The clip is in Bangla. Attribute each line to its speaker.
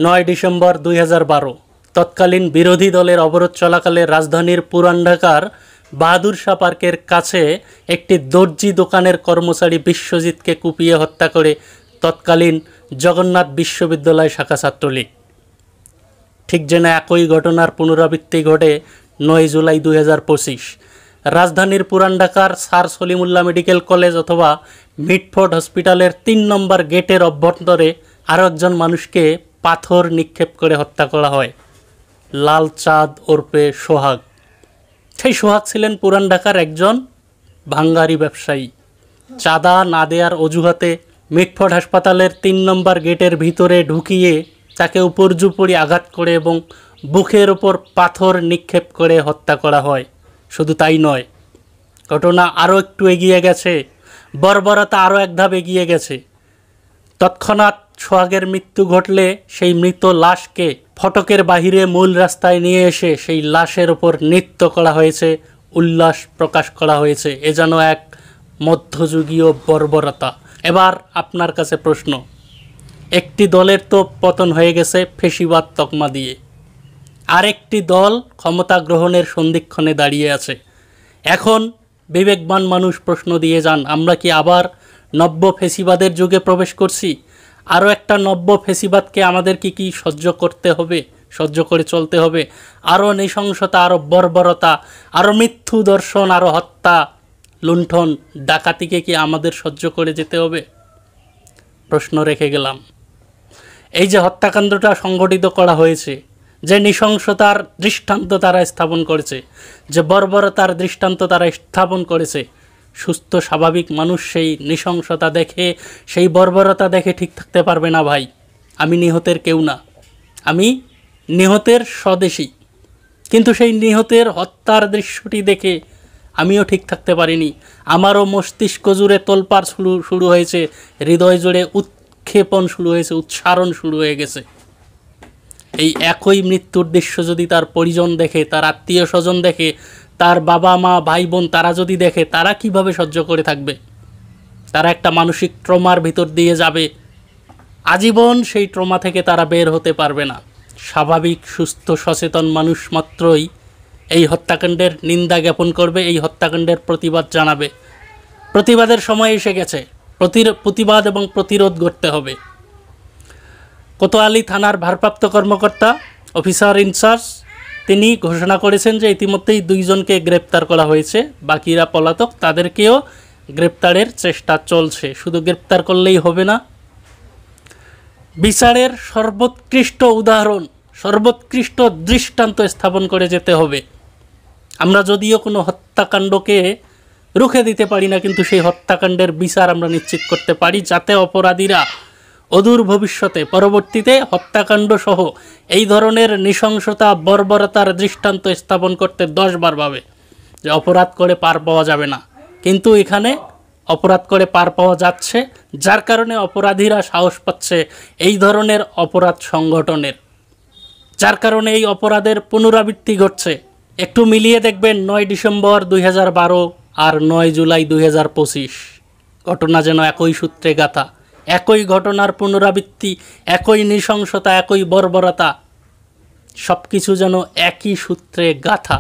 Speaker 1: ৯ ডিসেম্বর ২০১২ তৎকালীন বিরোধী দলের অবরোধ চলাকালে রাজধানীর পুরান ঢাকার বাহাদুর শাহ পার্কের কাছে একটি দর্জি দোকানের কর্মচারী বিশ্বজিৎকে কুপিয়ে হত্যা করে তৎকালীন জগন্নাথ বিশ্ববিদ্যালয় শাখা ছাত্রলীগ। ঠিক যেন একই ঘটনার পুনরাবৃত্তি ঘটে ৯ জুলাই ২০২৫ রাজধানীর পুরান ঢাকার স্যার সলিমুল্লাহ মেডিকেল কলেজ অথবা মিটফোর্ড হসপিটালের ৩ নম্বর গেটের অভ্যন্তরে আরও একজন মানুষকে পাথর নিক্ষেপ করে হত্যা করা হয়। লাল চাঁদ ওরফে সোহাগ। সেই সোহাগ ছিলেন পুরান ঢাকার একজন ভাঙ্গারি ব্যবসায়ী। চাঁদা না দেওয়ার অজুহাতে মিটফোর্ড হাসপাতালের ৩ নম্বর গেটের ভিতরে ঢুকিয়ে তাকে উপর্যুপরি আঘাত করে এবং বুকের ওপর পাথর নিক্ষেপ করে হত্যা করা হয়। শুধু তাই নয়, ঘটনা আরও একটু এগিয়ে গেছে, বর্বরতা আরও এক ধাপ এগিয়ে গেছে। তৎক্ষণাৎ সোহাগের মৃত্যু ঘটলে সেই মৃত লাশকে ফটকের বাহিরে মূল রাস্তায় নিয়ে এসে সেই লাশের ওপর নৃত্য করা হয়েছে, উল্লাস প্রকাশ করা হয়েছে। এ যেন এক মধ্যযুগীয় বর্বরতা। এবার আপনার কাছে প্রশ্ন, একটি দলের তো পতন হয়ে গেছে ফেসিবাদ তকমা দিয়ে, আরেকটি দল ক্ষমতা গ্রহণের সন্ধিক্ষণে দাঁড়িয়ে আছে। এখন বিবেকবান মানুষ প্রশ্ন দিয়ে যান, আমরা কি আবার নব্য ফেসিবাদের যুগে প্রবেশ করছি? আরও একটা নব্য ফেসিবাদকে আমাদের কি সহ্য করতে হবে, সহ্য করে চলতে হবে? আরও নৃশংসতা, আরও বর্বরতা, আরও মৃত্যু দর্শন, আরও হত্যা, লুণ্ঠন, ডাকাতিকে কি আমাদের সহ্য করে যেতে হবে? প্রশ্ন রেখে গেলাম। এই যে হত্যাকাণ্ডটা সংগঠিত করা হয়েছে, যে নৃশংসতার দৃষ্টান্ত তারা স্থাপন করেছে, যে বর্বরতার দৃষ্টান্ত তারা স্থাপন করেছে, সুস্থ স্বাভাবিক মানুষ সেই নৃশংসতা দেখে, সেই বর্বরতা দেখে ঠিক থাকতে পারবে না ভাই। আমি নিহতের কেউ না, আমি নিহতের স্বদেশী, কিন্তু সেই নিহতের হত্যার দৃশ্যটি দেখে আমিও ঠিক থাকতে পারিনি। আমারও মস্তিষ্ক জুড়ে তোলপাড় শুরু হয়েছে, হৃদয় জুড়ে উৎক্ষেপণ শুরু হয়েছে, উচ্চারণ শুরু হয়ে গেছে। এই একই মৃত্যুর দৃশ্য যদি তার পরিজন দেখে, তার আত্মীয় স্বজন দেখে, তার বাবা মা ভাই বোন তারা যদি দেখে, তারা কিভাবে সহ্য করে থাকবে? তারা একটা মানসিক ট্রমার ভিতর দিয়ে যাবে, আজীবন সেই ট্রমা থেকে তারা বের হতে পারবে না। স্বাভাবিক সুস্থ সচেতন মানুষ মাত্রই এই হত্যাকাণ্ডের নিন্দা জ্ঞাপন করবে, এই হত্যাকাণ্ডের প্রতিবাদ জানাবে। প্রতিবাদের সময় এসে গেছে, প্রতিবাদ এবং প্রতিরোধ করতে হবে। কোতোয়ালি থানার ভারপ্রাপ্ত কর্মকর্তা অফিসার ইনচার্জ তিনি ঘোষণা করেছেন যে ইতিমধ্যেই 2 জনকে গ্রেপ্তার করা হয়েছে, বাকিরা পলাতক, তাদেরকেও গ্রেপ্তারের চেষ্টা চলছে। শুধু গ্রেপ্তার করলেই হবে না, বিচারের সর্বোৎকৃষ্ট উদাহরণ, সর্বোৎকৃষ্ট দৃষ্টান্ত স্থাপন করে যেতে হবে। আমরা যদিও কোনো হত্যাকাণ্ডকে রুখে দিতে পারি না, কিন্তু সেই হত্যাকাণ্ডের বিচার আমরা নিশ্চিত করতে পারি, যাতে অপরাধীরা অদূর ভবিষ্যতে পরবর্তীতে হত্যাকাণ্ড সহ এই ধরনের নৃশংসতা বর্বরতার দৃষ্টান্ত স্থাপন করতে 10 বার ভাবে যে অপরাধ করে পার পাওয়া যাবে না। কিন্তু এখানে অপরাধ করে পার পাওয়া যাচ্ছে, যার কারণে অপরাধীরা সাহস পাচ্ছে এই ধরনের অপরাধ সংগঠনের, যার কারণে এই অপরাধের পুনরাবৃত্তি ঘটছে। একটু মিলিয়ে দেখবেন ৯ ডিসেম্বর ২০১২ আর ৯ জুলাই ২০২৫ ঘটনা যেন একই সূত্রে গাঁথা, একই ঘটনার পুনরাবৃত্তি, একই নৃশংসতা, একই বর্বরতা, সব কিছু যেন একই সূত্রে গাঁথা।